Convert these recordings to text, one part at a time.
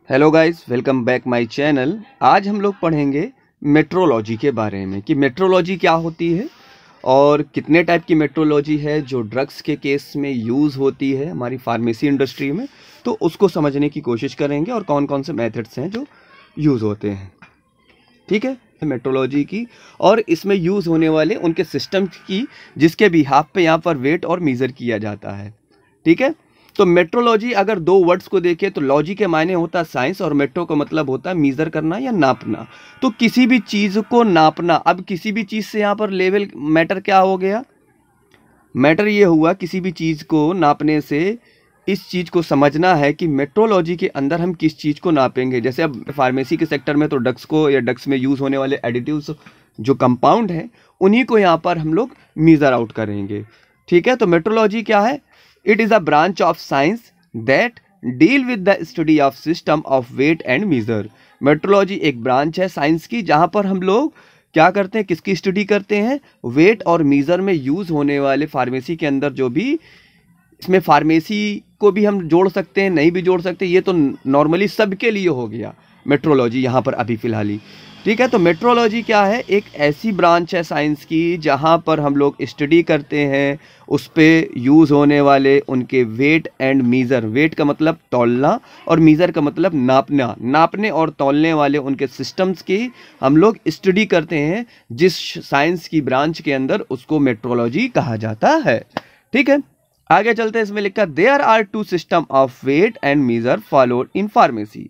Hello guys, welcome back my channel. आज हम लोग पढ़ेंगे मेट्रोलॉजी के बारे में कि मेट्रोलॉजी क्या होती है और कितने टाइप की मेट्रोलॉजी है जो ड्रग्स के केस में यूज़ होती है हमारी फार्मेसी इंडस्ट्री में। तो उसको समझने की कोशिश करेंगे और कौन कौन से मेथड्स हैं जो यूज़ होते हैं। ठीक है, मेट्रोलॉजी की और इसमें यूज़ होने वाले उनके सिस्टम की जिसके बिहाफ पे यहाँ पर वेट और मीज़र किया जाता है। ठीक है, तो मेट्रोलॉजी अगर दो वर्ड्स को देखें तो लॉजी के मायने होता है साइंस और मेट्रो का मतलब होता है मीज़र करना या नापना। तो किसी भी चीज़ को नापना, अब किसी भी चीज़ से यहाँ पर लेवल मैटर क्या हो गया, मैटर ये हुआ किसी भी चीज़ को नापने से इस चीज़ को समझना है कि मेट्रोलॉजी के अंदर हम किस चीज़ को नापेंगे। जैसे अब फार्मेसी के सेक्टर में तो ड्रग्स को या ड्रग्स में यूज़ होने वाले एडिटिव्स जो कंपाउंड हैं उन्हीं को यहाँ पर हम लोग मीज़र आउट करेंगे। ठीक है, तो मेट्रोलॉजी क्या है? It is a branch of science that deal with the study of system of weight and measure. Metrology एक ब्रांच है साइंस की जहाँ पर हम लोग क्या करते हैं, किसकी स्टडी करते हैं? वेट और मीज़र में यूज़ होने वाले फार्मेसी के अंदर जो भी, इसमें फार्मेसी को भी हम जोड़ सकते हैं, नहीं भी जोड़ सकते, ये तो नॉर्मली सबके लिए हो गया मेट्रोलॉजी यहाँ पर अभी फ़िलहाल ही। ठीक है, तो मेट्रोलॉजी क्या है? एक ऐसी ब्रांच है साइंस की जहाँ पर हम लोग स्टडी करते हैं उस पे यूज़ होने वाले उनके वेट एंड मीज़र। वेट का मतलब तौलना और मीज़र का मतलब नापना, नापने और तौलने वाले उनके सिस्टम्स की हम लोग स्टडी करते हैं। जिस साइंस की ब्रांच के अंदर उसको मेट्रोलॉजी कहा जाता है। ठीक है, आगे चलते हैं। इसमें लिखा there are two system of weight and measure followed in pharmacy.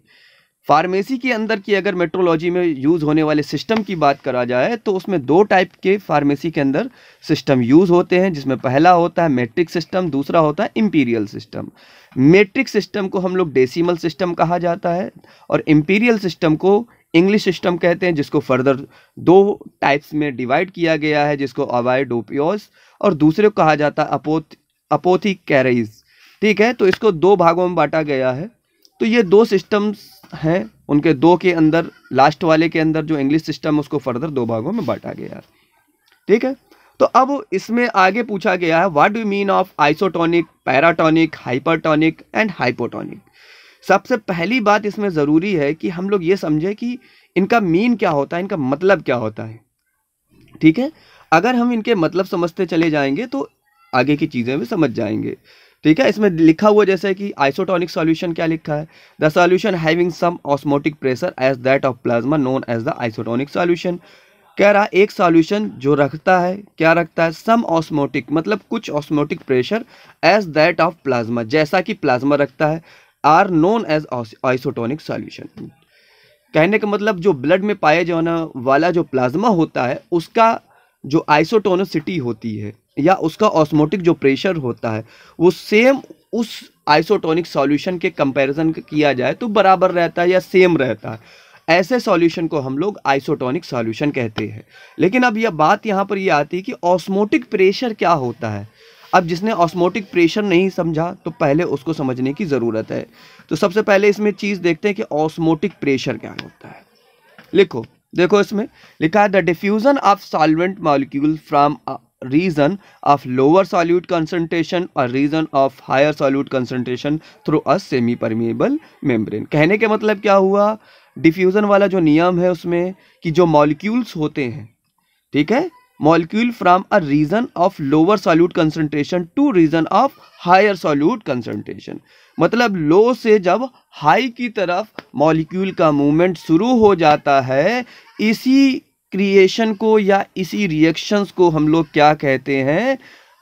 Pharmacy के अंदर की अगर मेट्रोलॉजी में यूज़ होने वाले सिस्टम की बात करा जाए तो उसमें दो टाइप के फार्मेसी के अंदर सिस्टम यूज़ होते हैं, जिसमें पहला होता है मैट्रिक सिस्टम, दूसरा होता है इंपीरियल सिस्टम। मैट्रिक सिस्टम को हम लोग डेसिमल सिस्टम कहा जाता है और इंपीरियल सिस्टम को इंग्लिश सिस्टम कहते हैं, जिसको फर्दर दो टाइप्स में डिवाइड किया गया है, जिसको अवाइडोपियोस और दूसरे को कहा जाता है अपोथिकेरेज। ठीक है, तो इसको दो भागों में बांटा गया है। तो ये दो सिस्टम्स हैं, उनके दो के अंदर लास्ट वाले के अंदर जो इंग्लिश सिस्टम उसको फर्दर दो भागों में बांटा गया है। ठीक है, तो अब इसमें आगे पूछा गया है what do mean of isotonic, paratonic, hypertonic and hypotonic. सबसे पहली बात इसमें ज़रूरी है कि हम लोग ये समझें कि इनका मीन क्या होता है, इनका मतलब क्या होता है। ठीक है, अगर हम इनके मतलब समझते चले जाएंगे तो आगे की चीज़ें भी समझ जाएंगे। ठीक है, इसमें लिखा हुआ जैसे कि आइसोटोनिक सॉल्यूशन क्या लिखा है, the solution having some osmotic pressure as that of plasma known as the isotonic solution. कह रहा एक सॉल्यूशन जो रखता है, क्या रखता है? सम ऑस्मोटिक, मतलब कुछ osmotic pressure as that of plasma, जैसा कि प्लाज्मा रखता है, are known as isotonic solution. कहने का मतलब जो ब्लड में पाए जाने वाला जो प्लाज्मा होता है उसका जो आइसोटोनिसिटी होती है या उसका ऑस्मोटिक जो प्रेशर होता है वो सेम उस आइसोटोनिक सॉल्यूशन के कंपैरिजन किया जाए तो बराबर रहता है या सेम रहता है। ऐसे सॉल्यूशन को हम लोग आइसोटोनिक सॉल्यूशन कहते हैं। लेकिन अब यह बात यहाँ पर यह आती है कि ऑस्मोटिक प्रेशर क्या होता है। अब जिसने ऑस्मोटिक प्रेशर नहीं समझा तो पहले उसको समझने की ज़रूरत है। तो सबसे पहले इसमें चीज़ देखते हैं कि ऑस्मोटिक प्रेशर क्या होता है। लिखो, देखो इसमें लिखा है the diffusion of solvent molecule from region of lower solute concentration और region of higher solute concentration through a semi permeable membrane. कहने के मतलब क्या हुआ, डिफ्यूजन वाला जो नियम है उसमें कि जो मॉलिक्यूल्स होते हैं, ठीक है, molecule from a region of lower solute concentration to region of higher solute concentration, मतलब लो से जब हाई की तरफ मॉलिक्यूल का मूवमेंट शुरू हो जाता है, इसी क्रिएशन को या इसी रिएक्शंस को हम लोग क्या कहते हैं?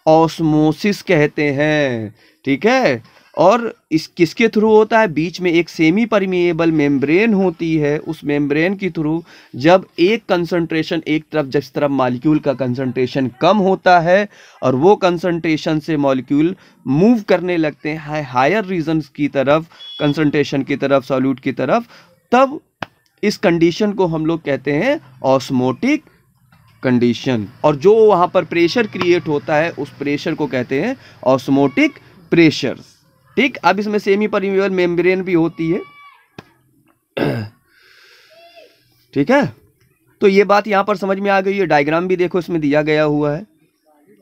ऑस्मोसिस कहते हैं। ठीक है, और इस किसके थ्रू होता है? बीच में एक सेमी परमिएबल मेम्ब्रेन होती है, उस मेम्ब्रेन के थ्रू जब एक कंसंट्रेशन एक तरफ, जिस तरफ मॉलिक्यूल का कंसंट्रेशन कम होता है और वो कंसंट्रेशन से मॉलिक्यूल मूव करने लगते हैं हायर रीजन्स की तरफ, कंसंट्रेशन की तरफ, सॉल्यूट की तरफ, तब इस कंडीशन को हम लोग कहते हैं ऑस्मोटिक कंडीशन। और जो वहाँ पर प्रेशर क्रिएट होता है उस प्रेशर को कहते हैं ऑस्मोटिक प्रेशर। ठीक, अब इसमें सेमी परमिएबल मेम्ब्रेन भी होती है। ठीक है, तो ये बात यहाँ पर समझ में आ गई है। डायग्राम भी देखो इसमें दिया गया हुआ है।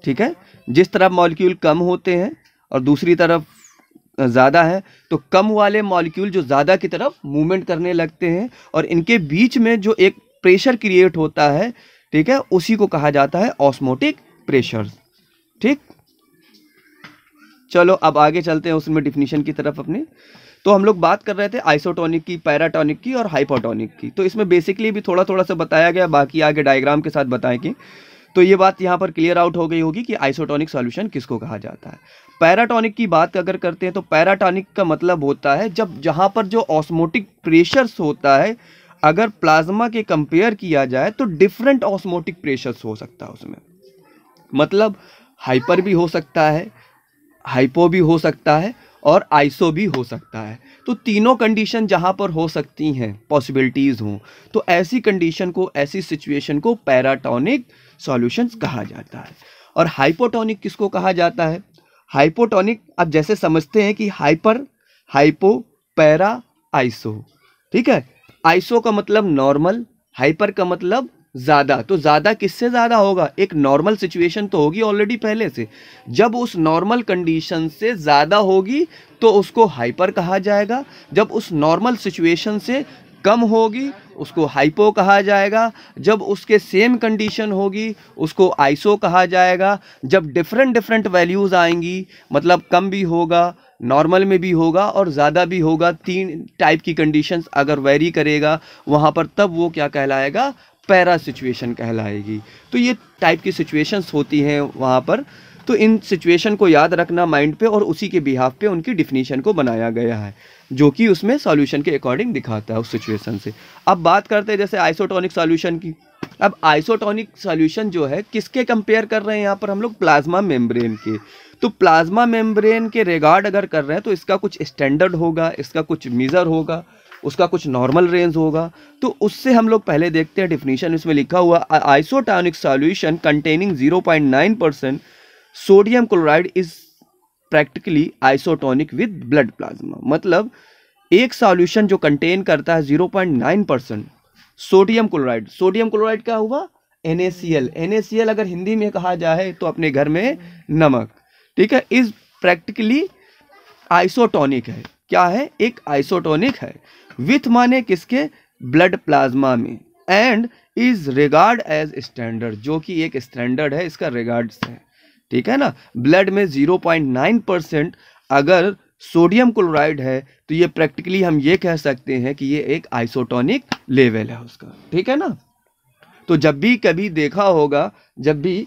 ठीक है, जिस तरफ मॉलिक्यूल कम होते हैं और दूसरी तरफ ज़्यादा है तो कम वाले मॉलिक्यूल जो ज़्यादा की तरफ मूवमेंट करने लगते हैं और इनके बीच में जो एक प्रेशर क्रिएट होता है, ठीक है, उसी को कहा जाता है ऑस्मोटिक प्रेशर। ठीक, चलो अब आगे चलते हैं उसमें डिफिनीशन की तरफ अपने। तो हम लोग बात कर रहे थे आइसोटोनिक की, पैराटोनिक की और हाइपोटोनिक की। तो इसमें बेसिकली भी थोड़ा थोड़ा सा बताया गया, बाकी आगे डायग्राम के साथ बताएंगे। तो ये बात यहाँ पर क्लियर आउट हो गई होगी कि आइसोटोनिक सॉल्यूशन किसको कहा जाता है। पैराटोनिक की बात अगर करते हैं तो पैराटोनिक का मतलब होता है जब जहाँ पर जो ऑस्मोटिक प्रेशर्स होता है, अगर प्लाज्मा के कंपेयर किया जाए तो डिफरेंट ऑस्मोटिक प्रेशर्स हो सकता है उसमें। मतलब हाइपर भी हो सकता है, हाइपो भी हो सकता है और आइसो भी हो सकता है। तो तीनों कंडीशन जहाँ पर हो सकती हैं, पॉसिबिलिटीज़ हों, तो ऐसी कंडीशन को, ऐसी सिचुएशन को पैराटोनिक सॉल्यूशंस कहा जाता है। और हाइपोटोनिक किसको कहा जाता है? हाइपोटोनिक अब जैसे समझते हैं कि हाइपर, हाइपो, पैरा, आइसो। ठीक है, आइसो का मतलब नॉर्मल, हाइपर का मतलब ज़्यादा। तो ज़्यादा किससे ज़्यादा होगा? एक नॉर्मल सिचुएशन तो होगी ऑलरेडी पहले से, जब उस नॉर्मल कंडीशन से ज़्यादा होगी तो उसको हाइपर कहा जाएगा, जब उस नॉर्मल सिचुएशन से कम होगी उसको हाइपो कहा जाएगा, जब उसके सेम कंडीशन होगी उसको आइसो कहा जाएगा, जब डिफरेंट डिफरेंट वैल्यूज़ आएंगी, मतलब कम भी होगा, नॉर्मल में भी होगा और ज़्यादा भी होगा, तीन टाइप की कंडीशंस अगर वेरी करेगा वहाँ पर, तब वो क्या कहलाएगा? पैरा सिचुएशन कहलाएगी। तो ये टाइप की सिचुएशंस होती हैं वहाँ पर। तो इन सिचुएशन को याद रखना माइंड पे, और उसी के बिहाफ पे उनकी डिफिनीशन को बनाया गया है, जो कि उसमें सॉल्यूशन के अकॉर्डिंग दिखाता है उस सिचुएशन से। अब बात करते हैं जैसे आइसोटोनिक सॉल्यूशन की। अब आइसोटोनिक सॉल्यूशन जो है किसके कंपेयर कर रहे हैं यहाँ पर हम लोग? प्लाज्मा मेम्ब्रेन के। तो प्लाज्मा मेम्ब्रेन के रिगार्ड अगर कर रहे हैं तो इसका कुछ स्टैंडर्ड होगा, इसका कुछ मीज़र होगा, उसका कुछ नॉर्मल रेंज होगा। तो उससे हम लोग पहले देखते हैं डिफिनीशन। इसमें लिखा हुआ isotonic solution containing 0.9% sodium chloride is practically isotonic with blood plasma. मतलब एक सॉल्यूशन जो कंटेन करता है 0.9% सोडियम क्लोराइड। सोडियम क्लोराइड क्या हुआ? NaCl। NaCl अगर हिंदी में कहा जाए तो अपने घर में नमक, ठीक है, इज प्रैक्टिकली आइसोटोनिक है। क्या है? एक आइसोटोनिक है। विथ माने किसके? ब्लड प्लाज्मा में। And is regard as standard, जो कि एक स्टैंडर्ड है, इसका रिगार्ड्स है। ठीक है ना। ब्लड में 0.9% अगर सोडियम क्लोराइड है तो ये प्रैक्टिकली हम ये कह सकते हैं कि ये एक आइसोटोनिक लेवल है उसका। ठीक है ना। तो जब भी कभी देखा होगा, जब भी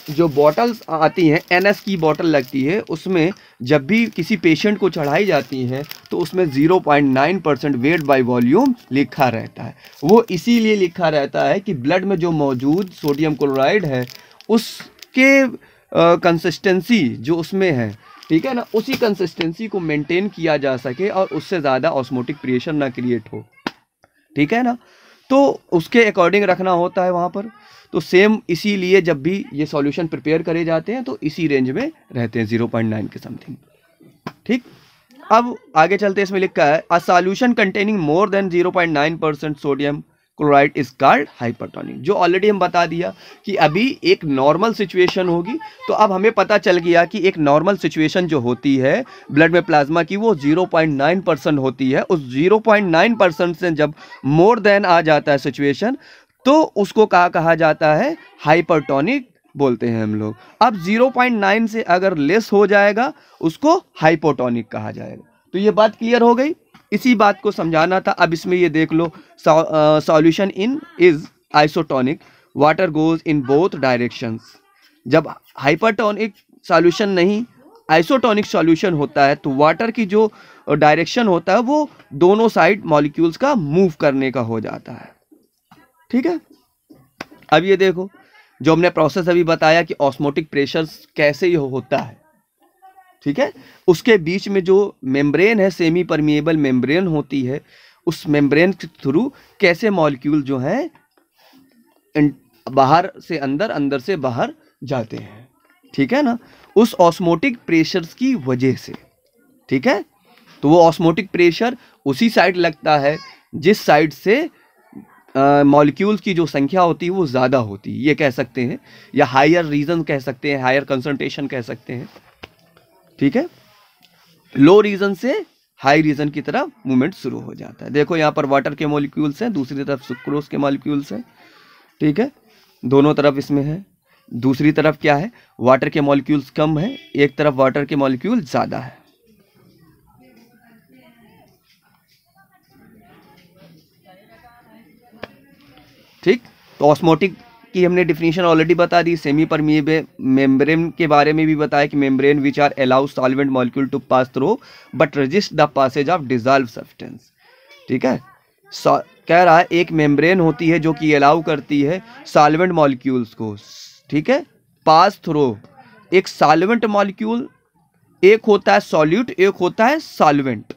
जो बॉटल्स आती हैं, NS की बॉटल लगती है, उसमें जब भी किसी पेशेंट को चढ़ाई जाती है तो उसमें 0.9% वेट बाय वॉल्यूम लिखा रहता है। वो इसीलिए लिखा रहता है कि ब्लड में जो मौजूद सोडियम क्लोराइड है उसके कंसिस्टेंसी जो उसमें है, ठीक है ना, उसी कंसिस्टेंसी को मेंटेन किया जा सके और उससे ज़्यादा ऑस्मोटिक प्रेशर ना क्रिएट हो। ठीक है ना। तो उसके अकॉर्डिंग रखना होता है वहाँ पर। तो सेम इसीलिए जब भी ये सॉल्यूशन प्रिपेयर करे जाते हैं तो इसी रेंज में रहते हैं, 0.9 के समथिंग। ठीक, अब आगे चलते हैं। इसमें लिखा है a solution containing more than 0.9% sodium chloride is called hypertonic. जो ऑलरेडी हम बता दिया कि अभी एक नॉर्मल सिचुएशन होगी। तो अब हमें पता चल गया कि एक नॉर्मल सिचुएशन जो होती है ब्लड में प्लाज्मा की, वो 0.9% होती है। उस 0.9% से जब मोर देन आ जाता है सिचुएशन तो उसको कहा जाता है? हाइपरटोनिक बोलते हैं हम लोग। अब 0.9 से अगर लेस हो जाएगा उसको हाइपोटोनिक कहा जाएगा। तो ये बात क्लियर हो गई, इसी बात को समझाना था। अब इसमें ये देख लो, solution in is isotonic, water goes in both directions. जब हाइपरटोनिक सॉल्यूशन नहीं, आइसोटोनिक सॉल्यूशन होता है तो वाटर की जो डायरेक्शन होता है वो दोनों साइड मॉलिक्यूल्स का मूव करने का हो जाता है। ठीक है। अब ये देखो, जो हमने प्रोसेस अभी बताया कि ऑस्मोटिक प्रेशर कैसे ये होता है, ठीक है, उसके बीच में जो मेम्ब्रेन है, सेमी परमिएबल मेम्ब्रेन होती है, उस मेम्ब्रेन के थ्रू कैसे मॉलिक्यूल जो हैं बाहर से अंदर, अंदर से बाहर जाते हैं। ठीक है ना, उस ऑस्मोटिक प्रेशर्स की वजह से। ठीक है, तो वो ऑस्मोटिक प्रेशर उसी साइड लगता है जिस साइड से मॉलिक्यूल्स की जो संख्या होती है वो ज़्यादा होती है, ये कह सकते हैं, या हायर रीजन कह सकते हैं, हायर कंसंट्रेशन कह सकते हैं। ठीक है। लो रीजन से हाई रीजन की तरफ मूवमेंट शुरू हो जाता है। देखो यहाँ पर वाटर के मॉलिक्यूल्स हैं, दूसरी तरफ सुक्रोज के मॉलिक्यूल्स हैं, ठीक है, दोनों तरफ इसमें है। दूसरी तरफ क्या है, वाटर के मॉलिक्यूल्स कम है, एक तरफ वाटर के मॉलिक्यूल ज्यादा है। ठीक, तो ऑस्मोटिक की हमने डिफिनीशन ऑलरेडी बता दी। सेमी परमिएबल मेम्ब्रेन के बारे में भी बताया कि membrane which are allow solvent molecule to pass through but resist the passage of dissolve substance. ठीक है, कह रहा है एक मेम्ब्रेन होती है जो कि अलाउ करती है सॉल्वेंट मॉलिक्यूल्स को, ठीक है, पास थ्रू। एक सॉल्वेंट मॉलिक्यूल, एक होता है सॉल्यूट, एक होता है सॉल्वेंट।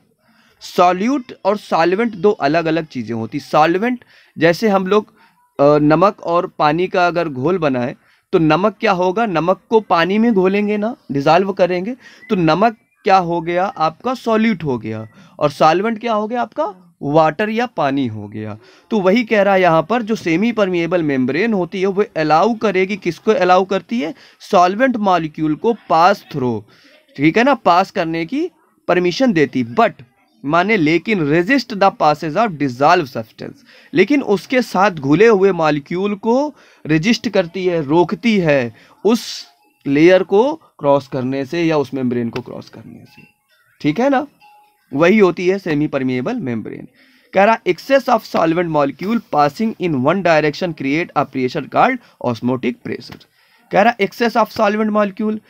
सॉल्यूट और सॉल्वेंट दो अलग अलग चीजें होती। सॉल्वेंट जैसे हम लोग नमक और पानी का अगर घोल बनाए तो नमक क्या होगा, नमक को पानी में घोलेंगे ना, डिजॉल्व करेंगे, तो नमक क्या हो गया आपका, सॉल्यूट हो गया, और सॉल्वेंट क्या हो गया आपका, वाटर या पानी हो गया। तो वही कह रहा है यहाँ पर, जो सेमी परमिएबल मेम्ब्रेन होती है वो अलाउ करेगी, किसको अलाउ करती है, सॉल्वेंट मॉलिक्यूल को पास थ्रू, ठीक है ना, पास करने की परमिशन देती, बट माने लेकिन resist the passage of dissolve substance, लेकिन उसके साथ घुले हुए मॉलिक्यूल को रेजिस्ट करती है, रोकती है उस लेयर को क्रॉस करने से या उस मेम्ब्रेन को क्रॉस करने से। ठीक है ना, वही होती है सेमी परमिएबल मेम्ब्रेन। कह रहा excess of solvent molecule passing in one direction create a pressure called osmotic pressure. कह रहा excess of solvent molecule,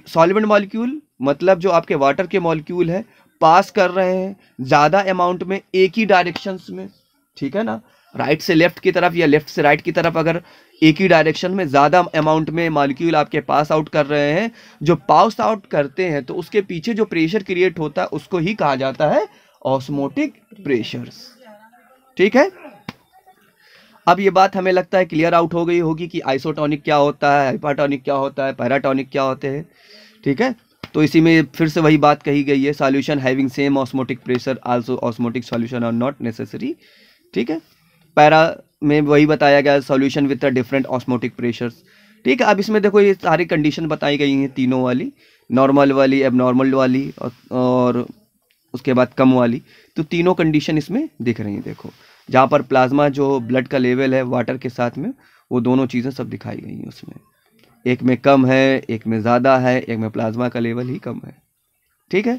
solvent molecule मतलब जो आपके वाटर के मॉलिक्यूल है पास कर रहे हैं ज्यादा अमाउंट में एक ही डायरेक्शंस में, ठीक है ना, राइट से लेफ्ट की तरफ या लेफ्ट से राइट की तरफ, अगर एक ही डायरेक्शन में ज्यादा अमाउंट में मॉलिक्यूल आपके पास आउट कर रहे हैं, जो पास आउट करते हैं तो उसके पीछे जो प्रेशर क्रिएट होता है उसको ही कहा जाता है ऑस्मोटिक प्रेशर्स। ठीक है, अब ये बात हमें लगता है क्लियर आउट हो गई होगी कि आइसोटोनिक क्या होता है, हाइपरटोनिक क्या होता है, पैराटोनिक क्या होते हैं। ठीक है, तो इसी में फिर से वही बात कही गई है, solution having same osmotic pressure also osmotic solution are not necessary. ठीक है, पैरा में वही बताया गया solution with different osmotic pressures. ठीक है, अब इसमें देखो ये सारी कंडीशन बताई गई हैं तीनों वाली, नॉर्मल वाली, एबनॉर्मल वाली और उसके बाद कम वाली, तो तीनों कंडीशन इसमें दिख रही हैं। देखो जहाँ पर प्लाज्मा जो ब्लड का लेवल है वाटर के साथ में, वो दोनों चीज़ें सब दिखाई गई हैं उसमें, एक में कम है, एक में ज़्यादा है, एक में प्लाज्मा का लेवल ही कम है। ठीक है,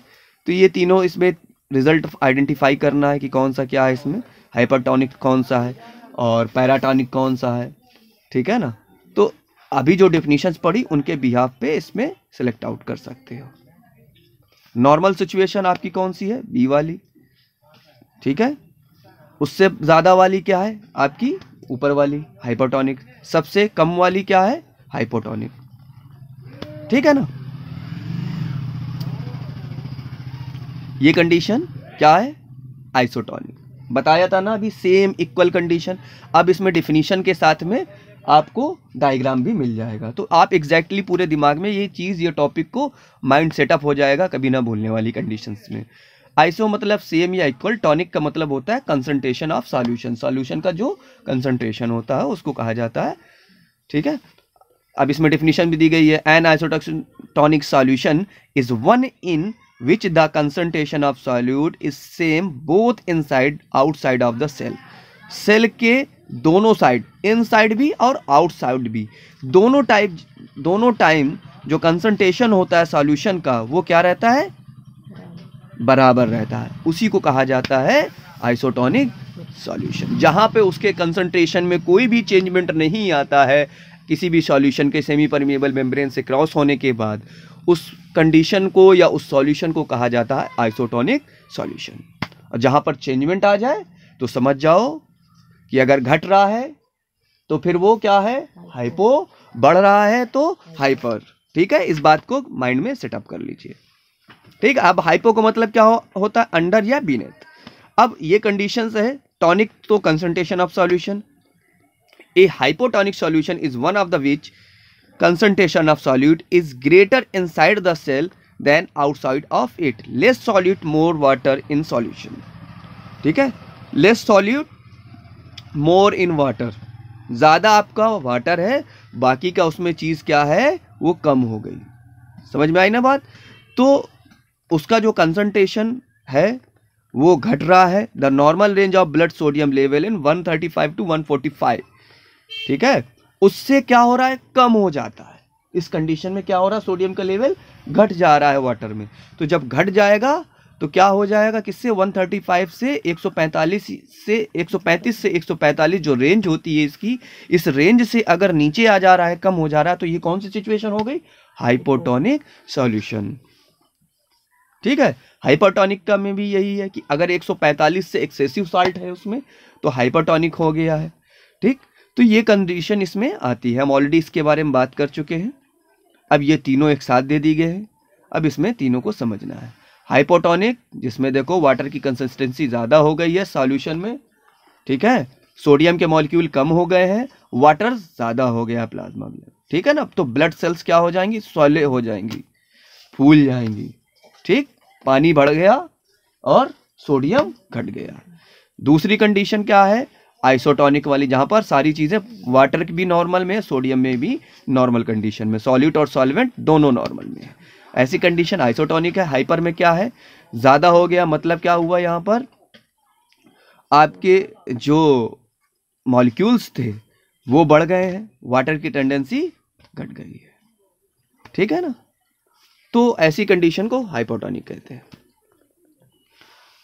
तो ये तीनों इसमें रिजल्ट आइडेंटिफाई करना है कि कौन सा क्या है इसमें, हाइपरटोनिक कौन सा है और पैराटोनिक कौन सा है। ठीक है ना, तो अभी जो डेफिनेशंस पढ़ी उनके बिहाफ पे इसमें सेलेक्ट आउट कर सकते हो। नॉर्मल सिचुएशन आपकी कौन सी है, बी वाली। ठीक है, उससे ज़्यादा वाली क्या है आपकी, ऊपर वाली हाइपरटोनिक। सबसे कम वाली क्या है, हाइपोटोनिक। ठीक है ना, ये कंडीशन क्या है, आइसोटोनिक। बताया था ना अभी, सेम इक्वल कंडीशन। अब इसमें डिफिनीशन के साथ में आपको डायग्राम भी मिल जाएगा, तो आप एग्जैक्टली पूरे दिमाग में ये चीज़, ये टॉपिक को माइंड सेटअप हो जाएगा, कभी ना भूलने वाली कंडीशंस में। आइसो मतलब सेम या इक्वल, टॉनिक का मतलब होता है कंसंट्रेशन ऑफ सॉल्यूशन, सॉल्यूशन का जो कंसंट्रेशन होता है उसको कहा जाता है। ठीक है, अब इसमें डिफिनीशन भी दी गई है, an isotonic solution is one in which the concentration of solute is same both inside outside of the cell. Cell के दोनों साइड, इनसाइड भी और आउटसाइड भी, दोनों टाइम जो कंसंट्रेशन होता है सॉल्यूशन का वो क्या रहता है, बराबर रहता है, उसी को कहा जाता है आइसोटोनिक सॉल्यूशन। जहां पे उसके कंसंट्रेशन में कोई भी चेंजमेंट नहीं आता है किसी भी सॉल्यूशन के सेमी परमिएबल मेम्ब्रेन से क्रॉस होने के बाद, उस कंडीशन को या उस सॉल्यूशन को कहा जाता है आइसोटोनिक सॉल्यूशन। और जहां पर चेंजमेंट आ जाए तो समझ जाओ कि अगर घट रहा है तो फिर वो क्या है, हाइपो, बढ़ रहा है तो हाइपर। ठीक है, इस बात को माइंड में सेटअप कर लीजिए। ठीक है, अब हाइपो का मतलब क्या होता है, अंडर या बीनेथ। अब ये कंडीशंस है, टॉनिक तो concentration of solution, A hypotonic solution is one of the which concentration of solute is greater inside the cell than outside of it, less solute more water in solution। ठीक है, less solute more in water, ज़्यादा आपका water है, बाकी का उसमें चीज़ क्या है वो कम हो गई। समझ में आई ना बात। तो उसका जो कंसंट्रेशन है वो घट रहा है। The normal range of blood sodium level in 135 to 145, ठीक है, उससे क्या हो रहा है, कम हो जाता है। इस कंडीशन में क्या हो रहा है, सोडियम का लेवल घट जा रहा है वाटर में। तो जब घट जाएगा तो क्या हो जाएगा, किससे, 135 से 135 से 145 जो रेंज होती है इसकी, इस रेंज से अगर नीचे आ जा रहा है, कम हो जा रहा है, तो ये कौन सी सिचुएशन हो गई, हाइपोटोनिक सॉल्यूशन। ठीक है, हाइपरटोनिक का में भी यही है कि अगर 145 से एक्सेसिव साल्ट है उसमें तो हाइपरटोनिक हो गया है। ठीक, तो ये कंडीशन इसमें आती है। हम ऑलरेडी इसके बारे में बात कर चुके हैं। अब ये तीनों एक साथ दे दी गए हैं, अब इसमें तीनों को समझना है। हाइपोटोनिक, जिसमें देखो वाटर की कंसिस्टेंसी ज़्यादा हो गई है सॉल्यूशन में, ठीक है, सोडियम के मॉलिक्यूल कम हो गए हैं, वाटर ज़्यादा हो गया प्लाज्मा में, ठीक है ना। तो ब्लड सेल्स क्या हो जाएंगी, सॉले हो जाएंगी, फूल जाएंगी। ठीक, पानी बढ़ गया और सोडियम घट गया। दूसरी कंडीशन क्या है, आइसोटोनिक वाली, जहां पर सारी चीजें वाटर भी नॉर्मल में है, सोडियम में भी नॉर्मल कंडीशन में, सॉल्यूट और सॉल्वेंट दोनों नॉर्मल में है। ऐसी कंडीशन आइसोटोनिक है। हाइपर में क्या है, ज्यादा हो गया, मतलब क्या हुआ, यहां पर आपके जो मॉलिक्यूल्स थे वो बढ़ गए हैं, वाटर की टेंडेंसी घट गई है। ठीक है ना, तो ऐसी कंडीशन को हाइपोटोनिक कहते हैं।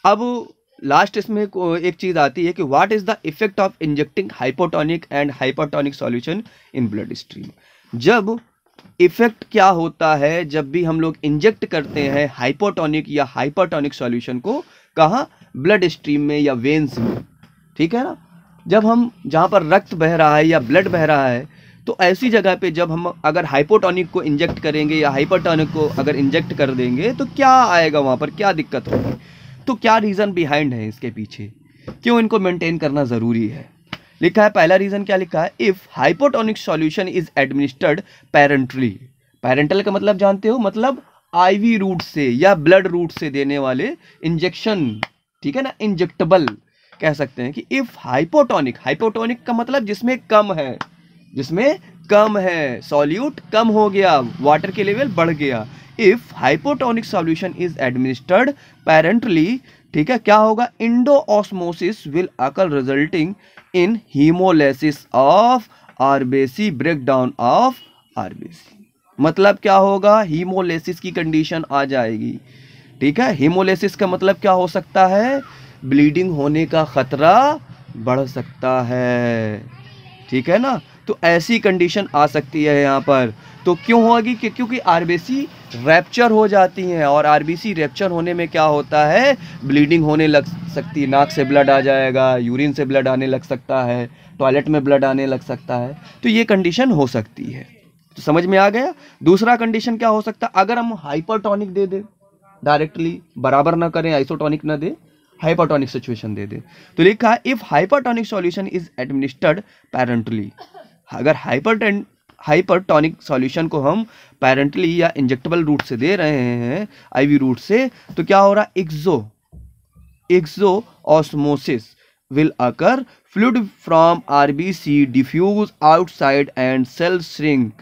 अब लास्ट इसमें एक चीज आती है कि what is the effect of injecting hypotonic and hypertonic solution in blood stream. जब इफेक्ट क्या होता है, जब भी हम लोग इंजेक्ट करते हैं हाइपोटोनिक या हाइपरटोनिक सॉल्यूशन को, कहाँ, ब्लड स्ट्रीम में या वेन्स में, ठीक है ना। जब हम जहाँ पर रक्त बह रहा है या ब्लड बह रहा है, तो ऐसी जगह पे जब हम अगर हाइपोटोनिक को इंजेक्ट करेंगे या हाइपरटोनिक को अगर इंजेक्ट कर देंगे तो क्या आएगा, वहाँ पर क्या दिक्कत होगी। तो क्या रीज़न बिहाइंड है इसके पीछे, क्यों इनको मेंटेन करना ज़रूरी है। लिखा है, पहला रीज़न क्या लिखा है, if hypotonic solution is administered parentally. Parental का मतलब जानते हो, मतलब आईवी रूट से या ब्लड रूट से देने वाले इंजेक्शन, ठीक है ना, इंजेक्टेबल कह सकते हैं। कि इफ़ हाइपोटोनिक, हाइपोटोनिक का मतलब जिसमें कम है, जिसमें कम है, सॉल्यूट कम हो गया, वाटर के लेवल बढ़ गया। If hypotonic solution is administered parentally, ठीक है, क्या होगा, endosmosis will occur resulting in haemolysis of RBC, breakdown of RBC. मतलब क्या होगा, हीमोलाइसिस की कंडीशन आ जाएगी। ठीक है, हीमोलाइसिस का मतलब क्या हो सकता है, ब्लीडिंग होने का खतरा बढ़ सकता है। ठीक है ना, तो ऐसी कंडीशन आ सकती है यहाँ पर। तो क्यों होगी, क्योंकि आरबीसी रैप्चर हो जाती हैं, और आरबीसी रैप्चर होने में क्या होता है, ब्लीडिंग होने लग सकती है, नाक से ब्लड आ जाएगा, यूरिन से ब्लड आने लग सकता है, टॉयलेट में ब्लड आने लग सकता है। तो ये कंडीशन हो सकती है। तो समझ में आ गया। दूसरा कंडीशन क्या हो सकता है, अगर हम हाइपरटोनिक दे दें, डायरेक्टली बराबर ना करें, आइसोटोनिक ना दे, हाइपरटोनिक सिचुएशन दे दे, तो लिखा है if hypertonic solution is administered parentally. अगर हाइपरटोनिक सॉल्यूशन को हम पैरेंटली या इंजेक्टेबल रूट से दे रहे हैं, आईवी रूट से, तो क्या हो रहा है, exosmosis will occur, fluid from RBC diffuse outside and cell shrink.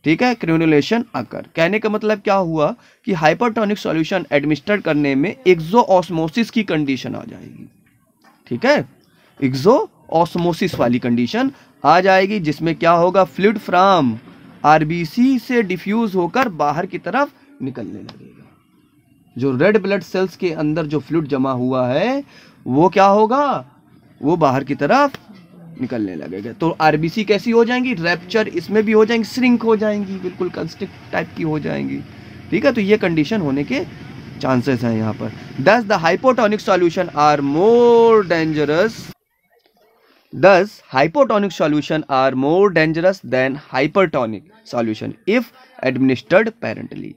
ठीक है, क्रेनुलेशन अकर। कहने का मतलब क्या हुआ कि हाइपरटोनिक सॉल्यूशन एडमिनिस्टर करने में एक्सोऑस्मोसिस की कंडीशन आ जाएगी। ठीक है, एक्सोऑस्मोसिस वाली कंडीशन आ जाएगी, जिसमें क्या होगा, फ्लूइड फ्रॉम आरबीसी से डिफ्यूज होकर बाहर की तरफ निकलने लगेगा। जो रेड ब्लड सेल्स के अंदर जो फ्लूइड जमा हुआ है वो क्या होगा, वो बाहर की तरफ निकलने लगेगा। तो आरबीसी कैसी हो जाएंगी, रैप्चर इसमें भी हो जाएंगी, श्रिंक हो जाएंगी, बिल्कुल कंस्ट्रिक्ट टाइप की हो जाएंगी। ठीक है, तो ये कंडीशन होने के चांसेस हैं यहाँ पर। Thus the hypotonic solution are more dangerous, thus hypotonic solution are more dangerous than hypertonic solution if administered parentally।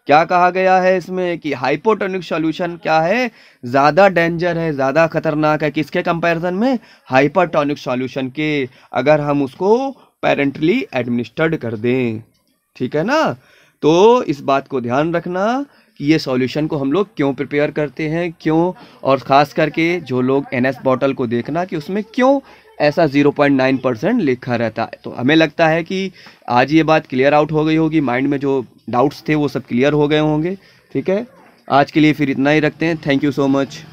क्या कहा गया है इसमें कि हाइपोटोनिक सॉल्यूशन क्या है, ज़्यादा डेंजर है, ज़्यादा खतरनाक है, किसके कंपैरिजन में, हाइपरटोनिक सॉल्यूशन के, अगर हम उसको पेरेंटली एडमिनिस्टर्ड कर दें। ठीक है ना, तो इस बात को ध्यान रखना कि ये सॉल्यूशन को हम लोग क्यों प्रिपेयर करते हैं, क्यों, और ख़ास करके जो लोग एनएस बॉटल को देखना कि उसमें क्यों ऐसा 0.9% लिखा रहता है। तो हमें लगता है कि आज ये बात क्लियर आउट हो गई होगी, माइंड में जो डाउट्स थे वो सब क्लियर हो गए होंगे। ठीक है, आज के लिए फिर इतना ही रखते हैं। Thank you so much.